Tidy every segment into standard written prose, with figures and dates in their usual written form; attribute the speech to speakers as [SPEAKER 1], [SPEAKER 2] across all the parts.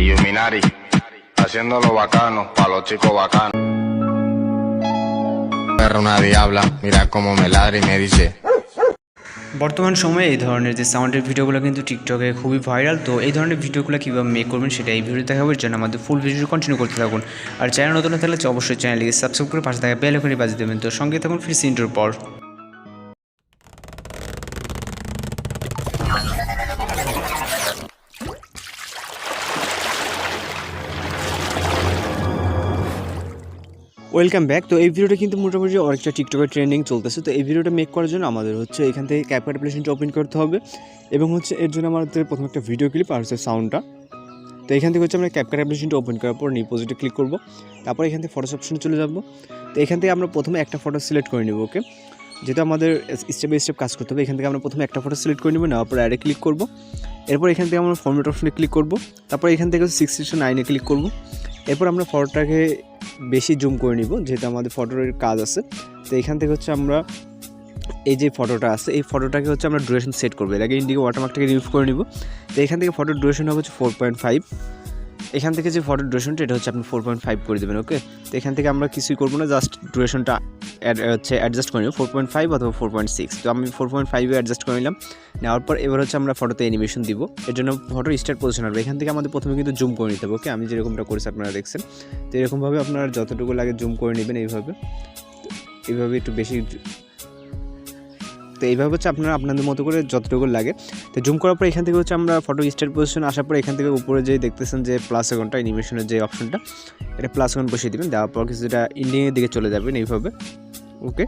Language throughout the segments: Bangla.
[SPEAKER 1] Illuminati, haciéndolo bacano, pa' los chicos bacanos. Perra una diabla, mira cómo me ladra y me dice.
[SPEAKER 2] বর্তমান সময়ে এই ধরনের যে সাউন্ডের ভিডিওগুলো কিন্তু টিকটকে খুবই ভাইরাল। তো এই ধরনের ভিডিওগুলো কীভাবে মেক করবেন সেটা এই ভিডিও দেখাবো। এর জন্য আমাদের ফুল ভিডিও কন্টিনিউ করতে থাকুন। আর চ্যানেল নতুন থাকলে অবশ্যই চ্যানেলটিকে সাবস্ক্রাইব করে পাশে থাকা বেল আইকনটি বাজিয়ে দেবেন। তো সঙ্গে থাকুন ফির ইন্ট্রোর পর। Welcome back. তো এই ভিডিওটা কিন্তু মোটামুটি অনেকটা টিকটকের ট্রেন্ডিং চলতেছে। তো এই ভিডিওটা মেক করার জন্য আমাদের হচ্ছে এখান থেকে ক্যাপকাট অ্যাপ্লিকেশনটা ওপেন করতে হবে এবং হচ্ছে এর জন্য আমাদের প্রথম একটা ভিডিও ক্লিপ আর হচ্ছে সাউন্ডটা। তো এখান থেকে হচ্ছে আমরা ক্যাপকাট অ্যাপ্লিকেশনটা ওপেন করার পর নিউ প্রজেক্টে ক্লিক করব। তারপর এখান থেকে ফটোস অপশনে চলে যাব। তো এখান থেকে আমরা প্রথমে একটা ফটো সিলেক্ট করে নেব। ওকে, যেহেতু আমাদের স্টেপ বাই স্টেপ কাজ করতে হবে, এখান থেকে আমরা প্রথমে একটা ফটো সিলেক্ট করে নেব। নেওয়ার পর অ্যাডে ক্লিক করব। এরপর এখান থেকে আমরা ফরম্যাট অপশনে ক্লিক করব। তারপর এখান থেকে 6:9 ক্লিক করব। এরপর আমরা ফটোটাকে বেশি জুম করে নিব, যেহেতু আমাদের ফটোর কাজ আছে। তো এখান থেকে হচ্ছে আমরা এই যে ফটোটা আছে এই ফটোটাকে হচ্ছে আমরা ডিউরেশন সেট করবো। এর আগে ইন্ডিকে ওয়াটারমার্কটাকে রিমুভ করে নিব। তো এখান থেকে ফটোর ডিউরেশন হবে হচ্ছে 4.5। এখান থেকে যে ফটোর ডিউরেশনটা এটা হচ্ছে আপনি 4.5 করে দেবেন। ওকে, তো এখান থেকে আমরা কিছুই করবো না, জাস্ট ডিউরেশনটা অ্যাডজাস্ট করে নিব 4.5 অথবা 4.6। তো আমি 4.5 অ্যাডজাস্ট করে নিলাম। নেওয়ার পর এবার হচ্ছে আমরা ফটোতে অ্যানিমেশন দিব। এর জন্য ফটোর স্টার্ট পজিশন হবে। এখান থেকে আমাদের প্রথমে কিন্তু জুম করে নিতে হবে। ওকে, আমি যেরকমটা করেছি আপনারা দেখছেন। তো এরকমভাবে আপনারা যতটুকু লাগে জুম করে নেবেন এইভাবে একটু বেশি। তো এইভাবে হচ্ছে আপনারা আপনাদের মতো করে যতটুকু লাগে। তো জুম করার পর এখান থেকে হচ্ছে আমরা ফটো স্টার্ট পজিশন আসার পর এখান থেকে উপরে যে দেখতেছেন যে প্লাস আইকনটা অ্যানিমেশনের যে অপশনটা, এটা প্লাস আইকন বসিয়ে দেবেন। দেওয়ার পর কিছুটা ইন্ডিয়ানের দিকে চলে যাবেন এইভাবে। ওকে,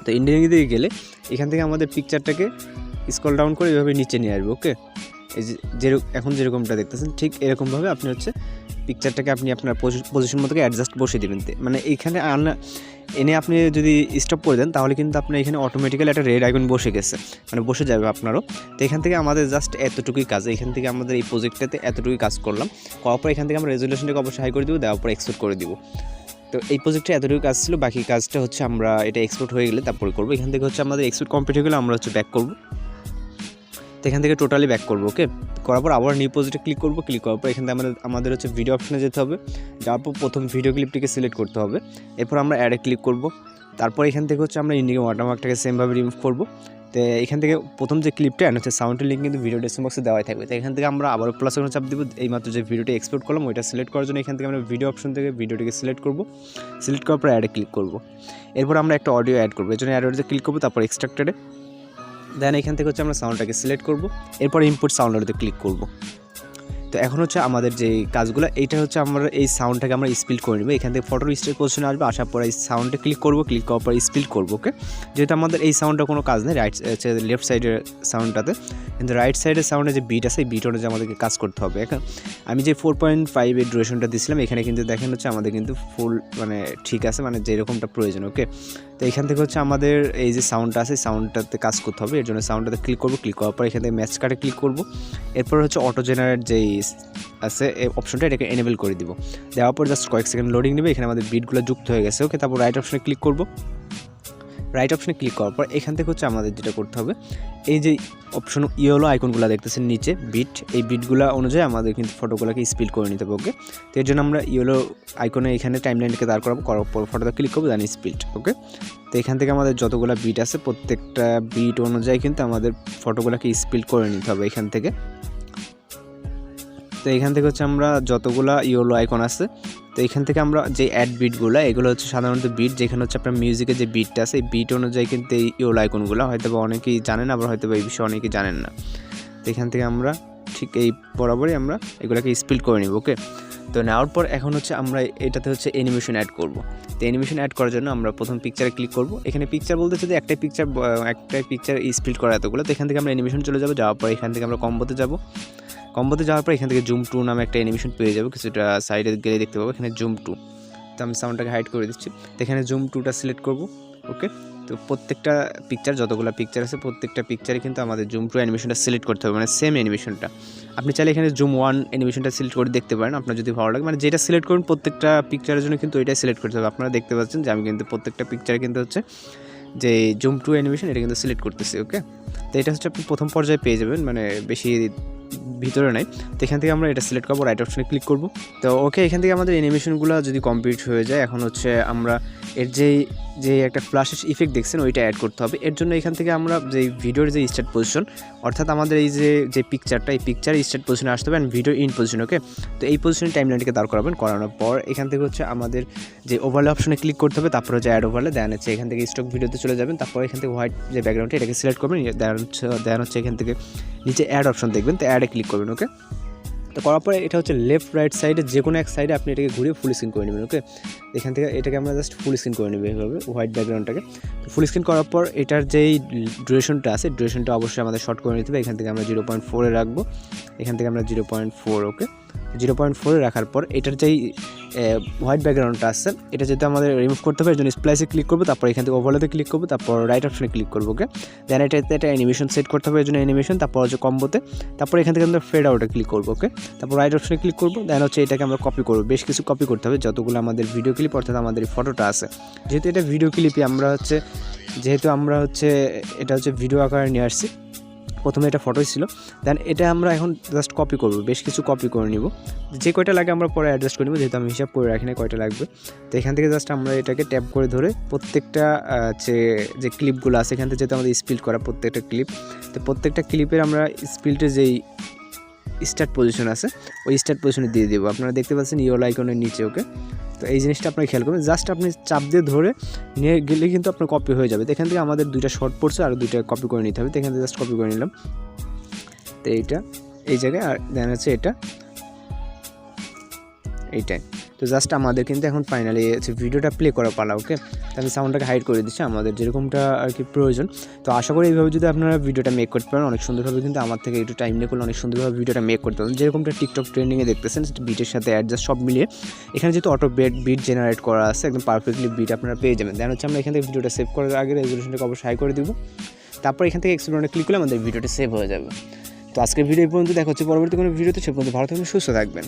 [SPEAKER 2] তো ইন্ডিয়ানের দিকে গেলে এখান থেকে আমাদের পিকচারটাকে স্ক্রল ডাউন করে এইভাবে নিচে নিয়ে আসবে। ওকে, এই যে এখন যেরকমটা দেখতেছেন ঠিক এরকমভাবে আপনি হচ্ছে পিকচারটাকে আপনি আপনার পজিশন মতো অ্যাডজাস্ট বসিয়ে দেবেন। মানে এইখানে এনে আপনি যদি স্টপ করে দেন তাহলে কিন্তু আপনার এখানে অটোমেটিক্যালি একটা রেড আইকন বসে গেছে, মানে বসে যাবে আপনারও। তো এখান থেকে আমাদের জাস্ট এতটুকুই কাজ। এখান থেকে আমাদের এই প্রজেক্টটাতে এতটুকুই কাজ করলাম। করার পর এখান থেকে আমরা রেজুলেশনটাকে অবশ্যই হাই করে দেবো, দেওয়ার পর এক্সপোর্ট করে দিব। তো এই প্রজেক্টে এতটুকু কাজ ছিল, বাকি কাজটা হচ্ছে আমরা এটা এক্সপোর্ট হয়ে গেলে তারপরে করবো। এখান থেকে হচ্ছে আমাদের এক্সপোর্ট কমপ্লিট হয়ে গেলে আমরা হচ্ছে ব্যাক করবো। তো এখান থেকে টোটালি ব্যাক করবো। ওকে, করার পর আবার নিউ প্রজেক্টে ক্লিক করবো। ক্লিক করার পর এখান থেকে আমাদের হচ্ছে ভিডিও অপশনে যেতে হবে। যাওয়ার পর প্রথম ভিডিও ক্লিপটিকে সিলেক্ট করতে হবে। এরপর আমরা অ্যাডে ক্লিক করব। তারপর এখান থেকে হচ্ছে আমরা ইন্ডিকে ওয়াটারমার্কটাকে সেমভাবে রিমুভ করবো। তো এখান থেকে প্রথম যে ক্লিপটা হচ্ছে সাউন্ডের লিঙ্ক কিন্তু ভিডিও ডেসক্রিপশন বক্সে দেওয়াই থাকবে। তো এখান থেকে আমরা আবার প্লাস আইকনে চাপ দিব। এইমাত্র যে ভিডিওটি এক্সপোর্ট করলাম ওইটা সিলেক্ট করার জন্য এখান থেকে আমরা ভিডিও অপশন থেকে ভিডিওটিকে সিলেক্ট করব। সিলেক্ট করার পর অ্যাডে ক্লিক করব। এরপর আমরা একটা অডিও অ্যাড করবো। এর জন্য অ্যাডে ক্লিক করবো, তারপর এক্সট্রাক্টেডে। দেন এখান থেকে হচ্ছে আমরা সাউন্ডটাকে সিলেক্ট করব। এরপর ইনপুট সাউন্ডারতে ক্লিক করব। তো এখন হচ্ছে আমাদের যে কাজগুলো এইটা হচ্ছে আমরা এই সাউন্ডটাকে আমরা স্পিল্ড করে নেব। এখান থেকে ফটোর স্টার্ট পজিশনে আসবে, আসার পর এই সাউন্ডে ক্লিক করব। ক্লিক করার পর স্পিল্ড করব। ওকে, যেহেতু আমাদের এই সাউন্ডটা কোনো কাজ নেই লেফট সাইডের সাউন্ডটাতে, কিন্তু রাইট সাইডের সাউন্ডে যে বিট আছে এই বিট অনুযায়ী আমাদেরকে কাজ করতে হবে। এখন আমি যে 4.5 এর ডিউরেশনটা দিয়েছিলাম এখানে কিন্তু দেখেন হচ্ছে আমাদের কিন্তু ফুল মানে ঠিক আছে, মানে যেরকমটা প্রয়োজন। ওকে, তো এখান থেকে হচ্ছে আমাদের এই যে সাউন্ডটা আছে সাউন্ডটাতে কাজ করতে হবে। এর জন্য সাউন্ডটাতে ক্লিক করব। ক্লিক করার পর এখান থেকে ম্যাচ কার্ডে ক্লিক করব। এরপর হচ্ছে অটো জেনারেট যেই আছে এই অপশনটা এটাকে এনেবল করে দিব। দেওয়ার পর জাস্ট কয়েক সেকেন্ড লোডিং নেবে। এখানে আমাদের বিটগুলো যুক্ত হয়ে গেছে। ওকে, তারপর রাইট অপশনে ক্লিক করব। রাইট অপশনে ক্লিক করার পর এখান থেকে হচ্ছে আমাদের যেটা করতে হবে, এই যে অপশন ইয়েলো আইকনগুলো দেখতেছেন নিচে বিট, এই বিটগুলো অনুযায়ী আমাদের কিন্তু ফটোগুলোকে স্পিড করে নিতে হবে। ওকে, তো এর জন্য আমরা ইয়েলো আইকনে এখানে টাইমলাইনটাকে দাঁড় করাবো। করার পর ফটোতে ক্লিক করবো, দেন স্পিড। ওকে, তো এখান থেকে আমাদের যতগুলো বিট আছে প্রত্যেকটা বিট অনুযায়ী কিন্তু আমাদের ফটোগুলোকে স্পিড করে নিতে হবে এখান থেকে। তো এখান থেকে হচ্ছে আমরা যতগুলা ইয়েলো আইকন আছে, তো এখান থেকে আমরা যে অ্যাড বিটগুলো এগুলো হচ্ছে সাধারণত বিট, যেখানে হচ্ছে আপনার মিউজিকের যে বিটটা আছে এই বিট অনুযায়ী কিন্তু এই ইয়েলো আইকনগুলো হয়তো বা অনেকেই জানেন, আবার হয়তো বা এই বিষয়ে অনেকেই জানেন না। তো এখান থেকে আমরা ঠিক এই বরাবরই আমরা এগুলোকে স্পিড করে নিব। ওকে, তো নেওয়ার পর এখন হচ্ছে আমরা এটাতে হচ্ছে অ্যানিমেশন অ্যাড করব। তো অ্যানিমেশন অ্যাড করার জন্য আমরা প্রথম পিকচারে ক্লিক করব। এখানে পিকচার বলতে যদি একটাই পিকচার স্পিড করা এতগুলো। তো এখান থেকে আমরা অ্যানিমেশন চলে যাবো। যাওয়ার পর এখান থেকে আমরা কম্বোতে যাব। কম্বোতে যাওয়ার পর এখান থেকে জুম 2 নামে একটা অ্যানিমেশন পেয়ে যাবো। কিছুটা সাইডে গেলে দেখতে পাবো এখানে জুম 2। তো আমি সাউন্ডটাকে হাইড করে দিচ্ছি। তো এখানে জুম 2টা সিলেক্ট করব। ওকে, তো প্রত্যেকটা পিকচার যতগুলো পিকচার আছে প্রত্যেকটা পিকচারে কিন্তু আমাদের জুম 2 অ্যানিমেশনটা সিলেক্ট করতে হবে, মানে সেম অ্যানিমেশনটা। আপনি চাইলে এখানে জুম 1 অ্যানিমেশনটা সিলেক্ট করে দেখতে পারেন, আপনার যদি ভালো লাগে। মানে যেটা সিলেক্ট করুন প্রত্যেকটা পিকচারের জন্য কিন্তু ওইটাই সিলেক্ট করতে হবে। আপনারা দেখতে পাচ্ছেন যে আমি কিন্তু প্রত্যেকটা পিকচারে কিন্তু হচ্ছে যে জুম 2 অ্যানিমেশন এটা কিন্তু সিলেক্ট করতেছি। ওকে, তো এটা হচ্ছে আপনি প্রথম পর্যায়ে পেয়ে যাবেন, মানে বেশি ভিতরে নাই। তো এখান থেকে আমরা এটা সিলেক্ট করবো, রাইট অপশনে ক্লিক করব। তো ওকে, এখান থেকে আমাদের অ্যানিমেশনগুলো যদি কমপ্লিট হয়ে যায়, এখন হচ্ছে আমরা এর যে একটা ফ্ল্যাশের ইফেক্ট দেখছেন ওইটা অ্যাড করতে হবে। এর জন্য এখান থেকে আমরা যে ভিডিওর যে স্টার্ট পজিশন, অর্থাৎ আমাদের এই যে পিকচারটা, এই পিকচার স্টার্ট পজিশনে আসতে হবে অ্যান্ড ভিডিও ইন পজিশন। ওকে, তো এই পজিশনে টাইমলাইনটিকে দাঁড় করাবেন। করানোর পর এখান থেকে হচ্ছে আমাদের যে ওভারলে অপশনে ক্লিক করতে হবে, তারপরে হচ্ছে অ্যাড ওভারলে, দেন হচ্ছে এখান থেকে স্টক ভিডিওতে চলে যাবেন। তারপর এখান থেকে হোয়াইট যে ব্যাকগ্রাউন্ডটা এটাকে সিলেক্ট করবেন, দেন হচ্ছে এখান থেকে নিচে অ্যাড অপশন দেখবেন, তো অ্যাডে ক্লিক করবেন। ওকে, তো করার পরে এটা হচ্ছে লেফট রাইট সাইডে যে কোনো এক সাইডে আপনি এটাকে ঘুরিয়ে ফুল স্ক্রিন করে নেবেন। ওকে, এখান থেকে এটাকে আমরা জাস্ট ফুল স্ক্রিন করে নেব এইভাবে, হোয়াইট ব্যাকগ্রাউন্ডটাকে। তো ফুল স্ক্রিন করার পর এটার যেই ডিউরেশনটা আছে, ডিউরেশনটা অবশ্যই আমাদের শর্ট করে নিতে হবে। এখান থেকে আমরা 0.4 রাখবো, এখান থেকে আমরা 0.4। ওকে, 0.4 রাখার পর এটার যেই হোয়াইট ব্যাকগ্রাউন্ডটা আছে এটা যেহেতু আমাদের রিমুভ করতে হবে, এর জন্য স্প্লাইসে ক্লিক করবো, তারপর এখান থেকে ওভারলেতে ক্লিক করবো, তারপর রাইট অপশনে ক্লিক করবো। ওকে, দেন এটা অ্যানিমেশন সেট করতে হবে, এর জন্য অ্যানিমেশন, তারপর হচ্ছে কম্বোতে, তারপর এখান থেকে আমরা ফেড আউটে ক্লিক করবো। ওকে, তারপর রাইট অপশনে ক্লিক করবো, দেন হচ্ছে এটাকে আমরা কপি করবো। বেশ কিছু কপি করতে হবে, যতগুলো আমাদের ভিডিও ক্লিপ অর্থাৎ আমাদের এই ফটোটা আছে, যেহেতু এটা ভিডিও ক্লিপই আমরা হচ্ছে এটা হচ্ছে ভিডিও আকারে নিয়ে আসছি। প্রথমে এটা ফটোই ছিল, দেন এটা আমরা এখন জাস্ট কপি করব, বেশ কিছু কপি করে নিব। যে কয়টা লাগে আমরা পরে অ্যাডজাস্ট করে নেব, যেহেতু আমি হিসাব করে রাখি না কয়টা লাগবে। তো এখান থেকে জাস্ট আমরা এটাকে ট্যাপ করে ধরে প্রত্যেকটা যে ক্লিপগুলো আছে এখান থেকে যেহেতু আমাদের স্পিল্ড করা প্রত্যেকটা ক্লিপ, তো প্রত্যেকটা ক্লিপের আমরা স্পিল্ডের যেই স্টার্ট পজিশন আছে ওই স্টার্ট পজিশনে দিয়ে দেবো। আপনারা দেখতে পাচ্ছেন ইয়েলো আইকনের নিচে। ওকে, তো এই জিনিসটা আপনারা খেয়াল করবেন, জাস্ট আপনি চাপ দিয়ে ধরে নিয়ে গেলে কিন্তু আপনার কপি হয়ে যাবে। তো এখান থেকে আমাদের 2টা শর্ট পড়ছে আর 2টা কপি করে নিতে হবে। তো এখান থেকে জাস্ট কপি করে নিলাম, তো এইটা এই জায়গায়, আর দেন হচ্ছে এইটাই। তো জাস্ট আমাদের কিন্তু এখন ফাইনালি হচ্ছে ভিডিওটা প্লে করা পালা। ওকে, তো আমি সাউন্ডটাকে হাইড করে দিচ্ছি আমাদের যেরকমটা আর কি প্রয়োজন। তো আশা করি এইভাবে যদি আপনারা ভিডিওটা মেক করতে পারেন অনেক সুন্দরভাবে, কিন্তু আমার থেকে একটু টাইম নিয়ে করলে অনেক সুন্দরভাবে ভিডিওটা মেক করতে পারেন। যেরকমটা টিকটক ট্রেন্ডিংয়ে দেখতেছেন বিটের সাথে অ্যাডজাস্ট সব মিলিয়ে এখানে যেহেতু অটো বিট জেনারেট করা আছে, একদম পারফেক্টলি বিট আপনারা পেয়ে যাবেন। দেন হচ্ছে আমরা এখান থেকে ভিডিওটা সেভ করার আগে রেজলিউশনটাকে অবশ্যই হাই করে দিব, তারপর এখান থেকে এক্সপ্লোরে ক্লিক করলে আমাদের ভিডিওটা সেভ হয়ে যাবে। তো আজকের ভিডিও এই পর্যন্ত, দেখা হচ্ছে পরবর্তী কোনো ভিডিওতে। সে পর্যন্ত ভালো থাকবেন, সুস্থ থাকবেন।